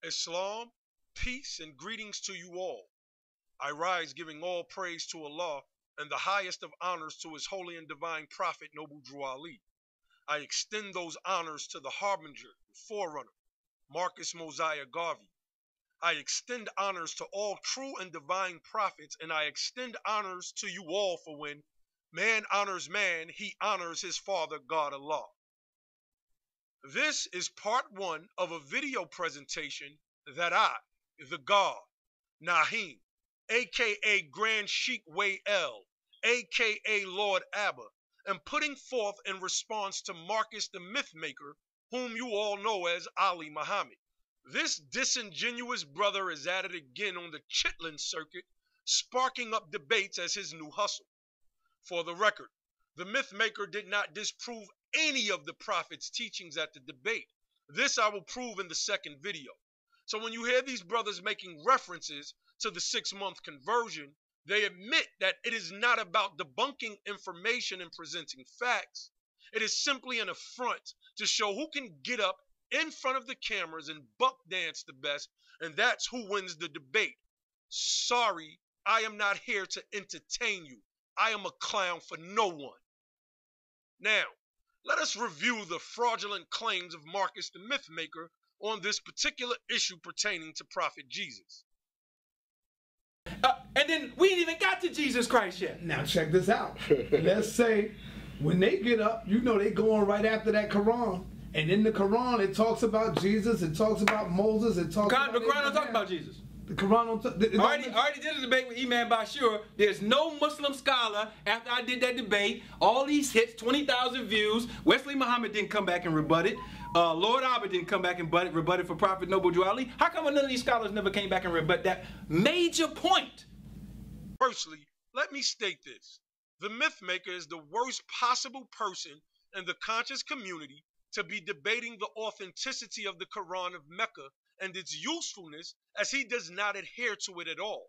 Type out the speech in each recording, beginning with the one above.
Islam, peace and greetings to you all. I rise giving all praise to Allah and the highest of honors to his holy and divine prophet Noble Drew Ali. I extend those honors to the harbinger and forerunner, Marcus Mosiah Garvey. I extend honors to all true and divine prophets, and I extend honors to you all for when man honors man, he honors his father, God Allah. This is part one of a video presentation that I, the God, Nahim, aka Grand Sheikh Way L, aka Lord Abba, am putting forth in response to Marcus the Mythmaker, whom you all know as Ali Muhammad. This disingenuous brother is at it again on the Chitlin circuit, sparking up debates as his new hustle. For the record, the Mythmaker did not disprove any of the Prophet's teachings at the debate. This I will prove in the second video. So when you hear these brothers making references to the 6-month conversion, they admit that it is not about debunking information and presenting facts. It is simply an affront to show who can get up in front of the cameras and buck dance the best, and that's who wins the debate. Sorry, I am not here to entertain you. I am a clown for no one. Now, let us review the fraudulent claims of Marcus the Mythmaker on this particular issue pertaining to Prophet Jesus. And then we ain't even got to Jesus Christ yet. Now check this out. Let's say when they get up, you know they go on right after that Quran. And in the Quran, it talks about Jesus, it talks about Moses, it talks about... The Quran don't talk about Jesus. The Quran don't... I already did a debate with Imam Bashir. There's no Muslim scholar, after I did that debate, all these hits, 20,000 views, Wesley Muhammad didn't come back and rebut it. Lord Abba didn't come back and rebut it for Prophet Noble Drew Ali. How come none of these scholars never came back and rebut that major point? Firstly, let me state this. The Mythmaker is the worst possible person in the conscious community to be debating the authenticity of the Quran of Mecca and its usefulness, as he does not adhere to it at all.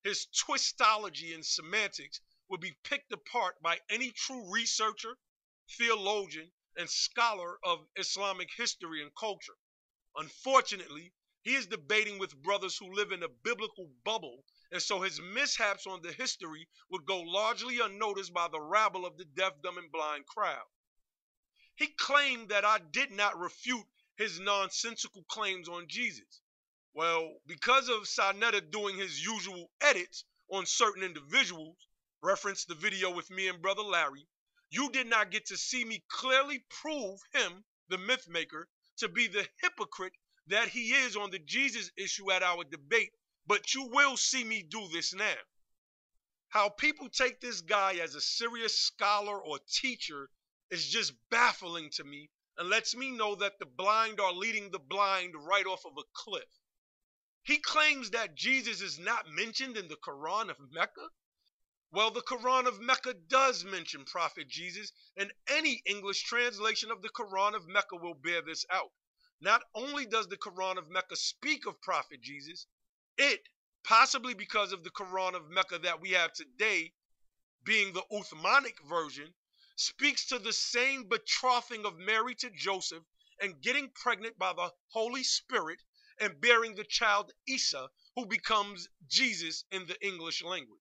His twistology and semantics would be picked apart by any true researcher, theologian, and scholar of Islamic history and culture. Unfortunately, he is debating with brothers who live in a biblical bubble, and so his mishaps on the history would go largely unnoticed by the rabble of the deaf, dumb, and blind crowd. He claimed that I did not refute his nonsensical claims on Jesus. Well, because of Sarnetta doing his usual edits on certain individuals, reference the video with me and Brother Larry, you did not get to see me clearly prove him, the Mythmaker, to be the hypocrite that he is on the Jesus issue at our debate, but you will see me do this now. How people take this guy as a serious scholar or teacher is just baffling to me and lets me know that the blind are leading the blind right off of a cliff. He claims that Jesus is not mentioned in the Quran of Mecca. Well, the Quran of Mecca does mention Prophet Jesus, and any English translation of the Quran of Mecca will bear this out. Not only does the Quran of Mecca speak of Prophet Jesus, it, possibly because of the Quran of Mecca that we have today, being the Uthmanic version, speaks to the same betrothing of Mary to Joseph and getting pregnant by the Holy Spirit and bearing the child Isa, who becomes Jesus in the English language.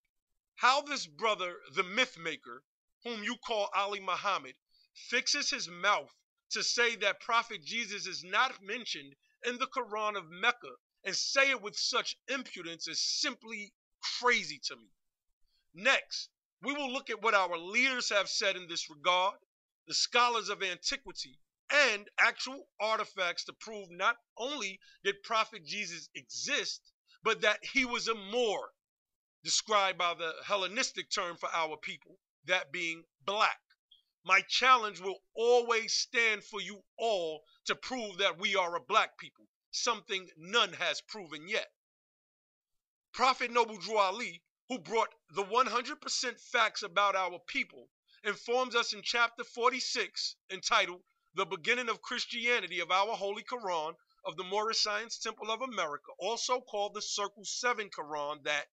How this brother, the Mythmaker, whom you call Ali Muhammad, fixes his mouth to say that Prophet Jesus is not mentioned in the Quran of Mecca and say it with such impudence is simply crazy to me. Next, we will look at what our leaders have said in this regard, the scholars of antiquity, and actual artifacts to prove not only did Prophet Jesus exist, but that he was a Moor, described by the Hellenistic term for our people, that being black. My challenge will always stand for you all to prove that we are a black people, something none has proven yet. Prophet Noble Drew Ali, who brought the 100% facts about our people, informs us in chapter 46, entitled The Beginning of Christianity of Our Holy Quran of the Moorish Science Temple of America, also called the Circle 7 Quran, that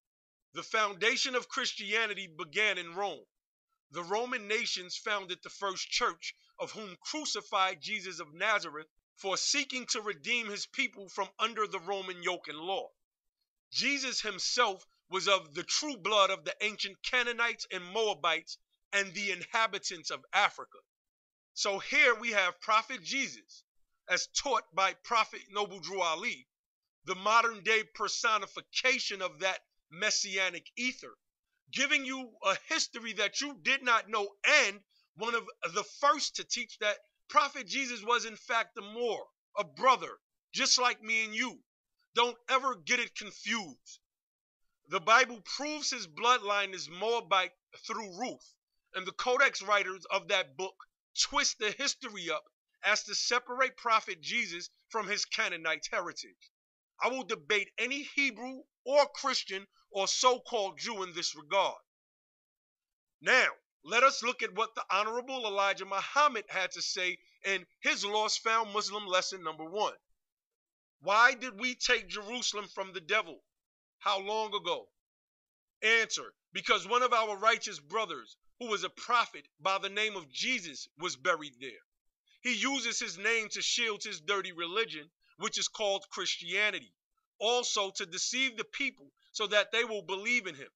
the foundation of Christianity began in Rome. The Roman nations founded the first church, of whom crucified Jesus of Nazareth for seeking to redeem his people from under the Roman yoke and law. Jesus himself was of the true blood of the ancient Canaanites and Moabites and the inhabitants of Africa. So here we have Prophet Jesus, as taught by Prophet Noble Drew Ali, the modern day personification of that messianic ether, giving you a history that you did not know, and one of the first to teach that Prophet Jesus was in fact a Moor, a brother, just like me and you. Don't ever get it confused. The Bible proves his bloodline is Moabite through Ruth, and the codex writers of that book twist the history up as to separate Prophet Jesus from his Canaanite heritage. I will debate any Hebrew or Christian or so-called Jew in this regard. Now, let us look at what the Honorable Elijah Muhammad had to say in his Lost Found Muslim lesson number 1. Why did we take Jerusalem from the devil? How long ago? Answer, because one of our righteous brothers, who was a prophet by the name of Jesus, was buried there. He uses his name to shield his dirty religion, which is called Christianity, also to deceive the people so that they will believe in him.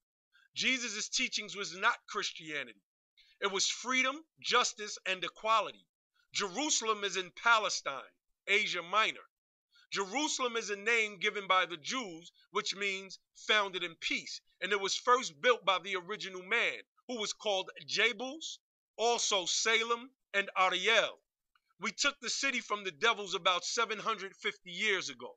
Jesus' teachings was not Christianity. It was freedom, justice, and equality. Jerusalem is in Palestine, Asia Minor. Jerusalem is a name given by the Jews, which means founded in peace, and it was first built by the original man, who was called Jebus, also Salem, and Ariel. We took the city from the devils about 750 years ago.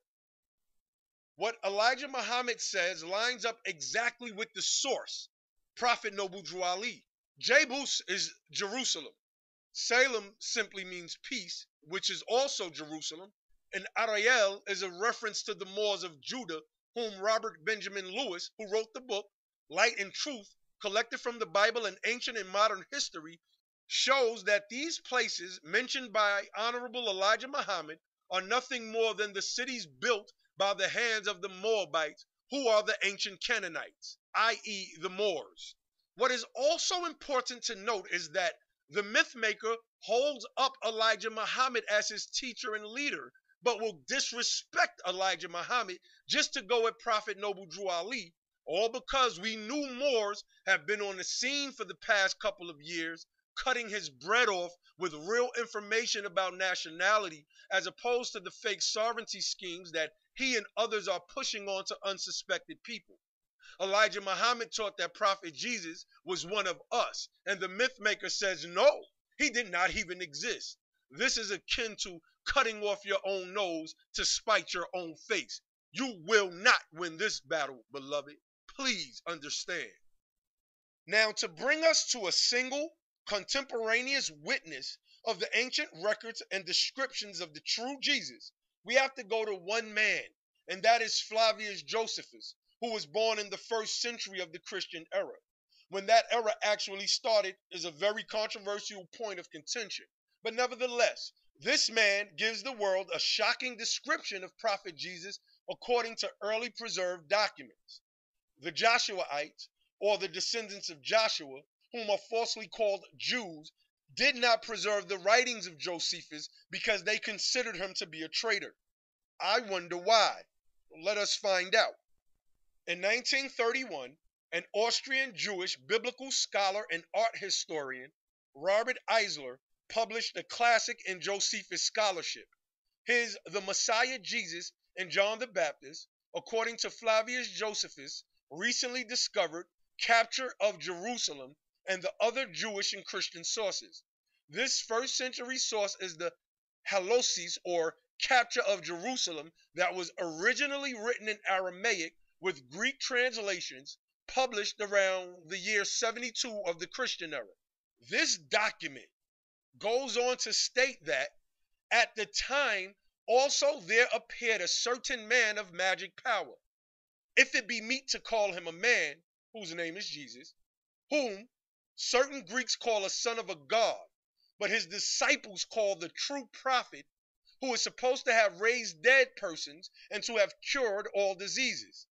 What Elijah Muhammad says lines up exactly with the source, Prophet Noble Drew Ali. Jebus is Jerusalem. Salem simply means peace, which is also Jerusalem. And Ariel is a reference to the Moors of Judah, whom Robert Benjamin Lewis, who wrote the book Light and Truth, collected from the Bible and ancient and modern history, shows that these places mentioned by Honorable Elijah Muhammad are nothing more than the cities built by the hands of the Moabites, who are the ancient Canaanites, i.e. the Moors. What is also important to note is that the myth maker holds up Elijah Muhammad as his teacher and leader, but will disrespect Elijah Muhammad just to go at Prophet Noble Drew Ali, all because we new Moors have been on the scene for the past couple of years, cutting his bread off with real information about nationality, as opposed to the fake sovereignty schemes that he and others are pushing on to unsuspected people. Elijah Muhammad taught that Prophet Jesus was one of us, and the myth maker says no, he did not even exist. This is akin to cutting off your own nose to spite your own face. You will not win this battle, beloved. Please understand. Now, to bring us to a single contemporaneous witness of the ancient records and descriptions of the true Jesus, we have to go to one man, and that is Flavius Josephus, who was born in the 1st century of the Christian era. When that era actually started is a very controversial point of contention. But nevertheless, this man gives the world a shocking description of Prophet Jesus according to early preserved documents. The Joshuaites, or the descendants of Joshua, whom are falsely called Jews, did not preserve the writings of Josephus because they considered him to be a traitor. I wonder why. Let us find out. In 1931, an Austrian Jewish biblical scholar and art historian, Robert Eisler, published a classic in Josephus scholarship. His The Messiah Jesus and John the Baptist, according to Flavius Josephus, recently discovered capture of Jerusalem and the other Jewish and Christian sources. This 1st century source is the Halosis, or capture of Jerusalem, that was originally written in Aramaic with Greek translations, published around the year 72 of the Christian era. This document goes on to state that at the time also there appeared a certain man of magic power, if it be meet to call him a man, whose name is Jesus, whom certain Greeks call a son of a god, but his disciples call the true prophet, who is supposed to have raised dead persons and to have cured all diseases.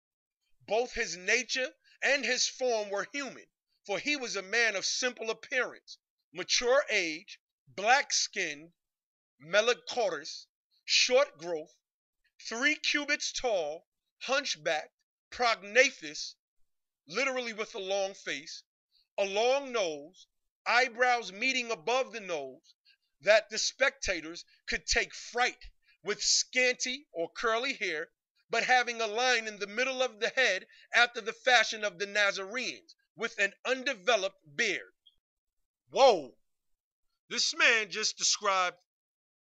Both his nature and his form were human, for he was a man of simple appearance, mature age, black-skinned, melanchorous, short growth, 3 cubits tall, hunchbacked, prognathous, literally with a long face, a long nose, eyebrows meeting above the nose, that the spectators could take fright, with scanty or curly hair, but having a line in the middle of the head after the fashion of the Nazarenes, with an undeveloped beard. Whoa! This man just described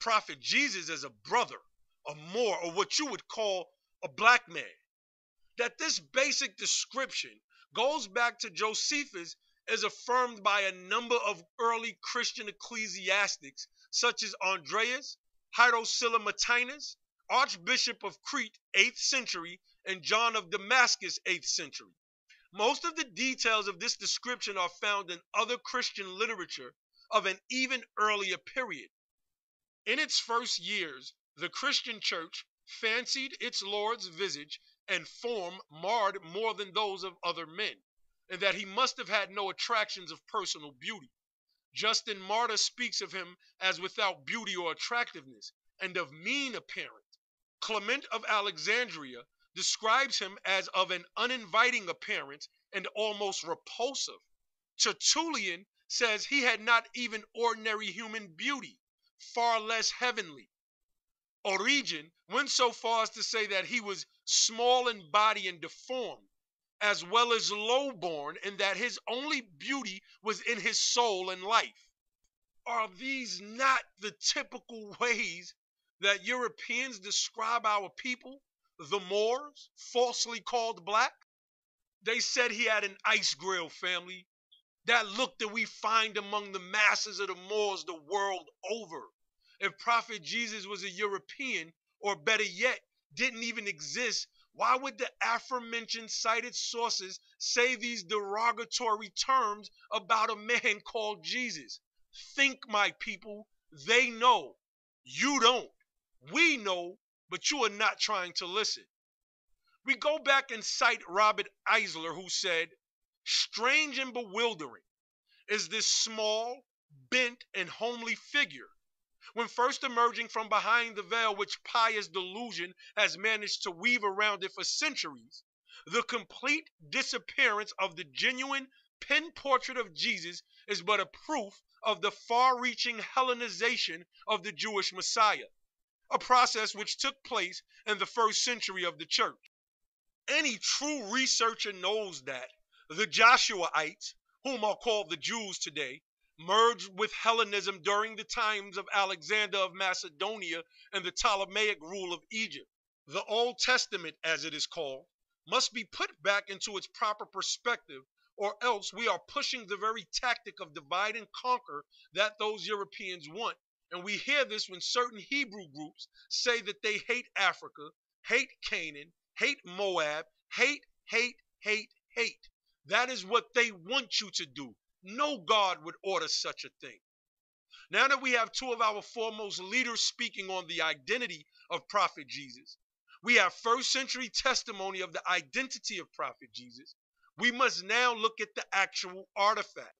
Prophet Jesus as a brother, a Moor, or what you would call a black man. That this basic description goes back to Josephus is affirmed by a number of early Christian ecclesiastics, such as Andreas Hierosylamatinus, Archbishop of Crete, 8th century, and John of Damascus, 8th century. Most of the details of this description are found in other Christian literature of an even earlier period. In its first years, the Christian church fancied its Lord's visage and form marred more than those of other men, and that he must have had no attractions of personal beauty. Justin Martyr speaks of him as without beauty or attractiveness, and of mean appearance. Clement of Alexandria describes him as of an uninviting appearance and almost repulsive. Tertullian says he had not even ordinary human beauty, far less heavenly. Origen went so far as to say that he was small in body and deformed, as well as low-born, and that his only beauty was in his soul and life. Are these not the typical ways that Europeans describe our people, the Moors, falsely called black? They said he had an ice grill, family. That look that we find among the masses of the Moors the world over. If Prophet Jesus was a European, or better yet, didn't even exist, why would the aforementioned cited sources say these derogatory terms about a man called Jesus? Think, my people, they know. You don't. We know, but you are not trying to listen. We go back and cite Robert Eisler, who said, "Strange and bewildering is this small, bent, and homely figure, when first emerging from behind the veil which pious delusion has managed to weave around it for centuries, the complete disappearance of the genuine pen portrait of Jesus is but a proof of the far-reaching Hellenization of the Jewish Messiah, a process which took place in the first century of the church. Any true researcher knows that the Joshuaites, whom are called the Jews today, merged with Hellenism during the times of Alexander of Macedonia and the Ptolemaic rule of Egypt. The Old Testament, as it is called, must be put back into its proper perspective, or else we are pushing the very tactic of divide and conquer that those Europeans want. And we hear this when certain Hebrew groups say that they hate Africa, hate Canaan, hate Moab, hate. That is what they want you to do. No God would order such a thing. Now that we have two of our foremost leaders speaking on the identity of Prophet Jesus, we have first century testimony of the identity of Prophet Jesus, we must now look at the actual artifact.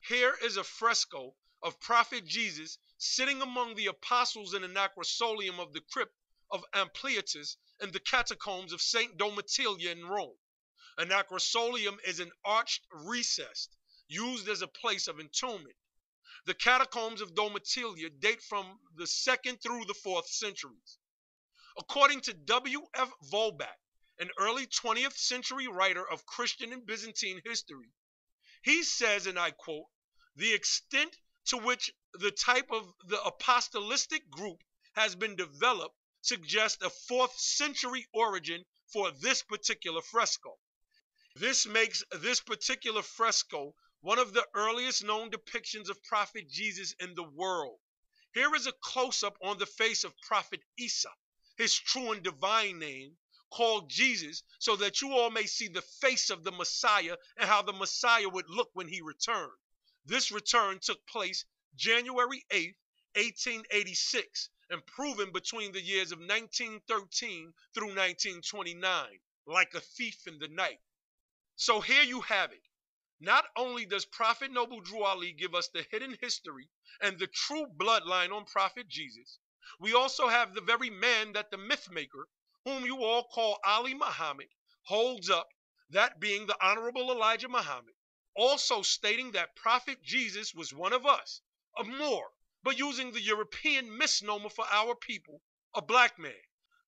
Here is a fresco of Prophet Jesus sitting among the apostles in an acrosolium of the crypt of Ampliatus in the catacombs of St. Domitilia in Rome. An acrosolium is an arched recess used as a place of entombment. The catacombs of Domitilia date from the 2nd through the 4th centuries. According to W.F. Volbach, an early 20th century writer of Christian and Byzantine history, he says, and I quote, "The extent to which the type of the apostolistic group has been developed suggests a 4th century origin for this particular fresco. This makes this particular fresco one of the earliest known depictions of Prophet Jesus in the world. Here is a close-up on the face of Prophet Isa, his true and divine name, called Jesus, so that you all may see the face of the Messiah and how the Messiah would look when he returned. This return took place January 8th, 1886, and proven between the years of 1913 through 1929, like a thief in the night. So here you have it. Not only does Prophet Noble Drew Ali give us the hidden history and the true bloodline on Prophet Jesus, We also have the very man that the myth maker, whom you all call Ali Muhammad, holds up, that being the Honorable Elijah Muhammad, also stating that Prophet Jesus was one of us, a Moor, but using the European misnomer for our people, a black man.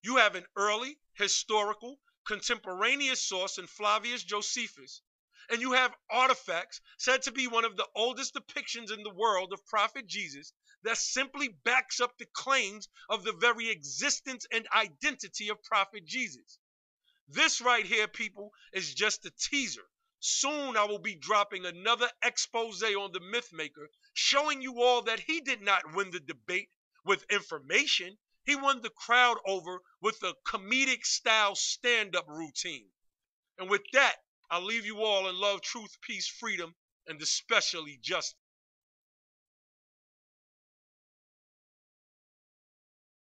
You have an early, historical, contemporaneous source in Flavius Josephus, and you have artifacts said to be one of the oldest depictions in the world of Prophet Jesus that simply backs up the claims of the very existence and identity of Prophet Jesus. This right here, people, is just a teaser. Soon I will be dropping another expose on the myth maker, showing you all that he did not win the debate with information. He won the crowd over with a comedic style stand-up routine. And with that, I'll leave you all in love, truth, peace, freedom, and especially justice.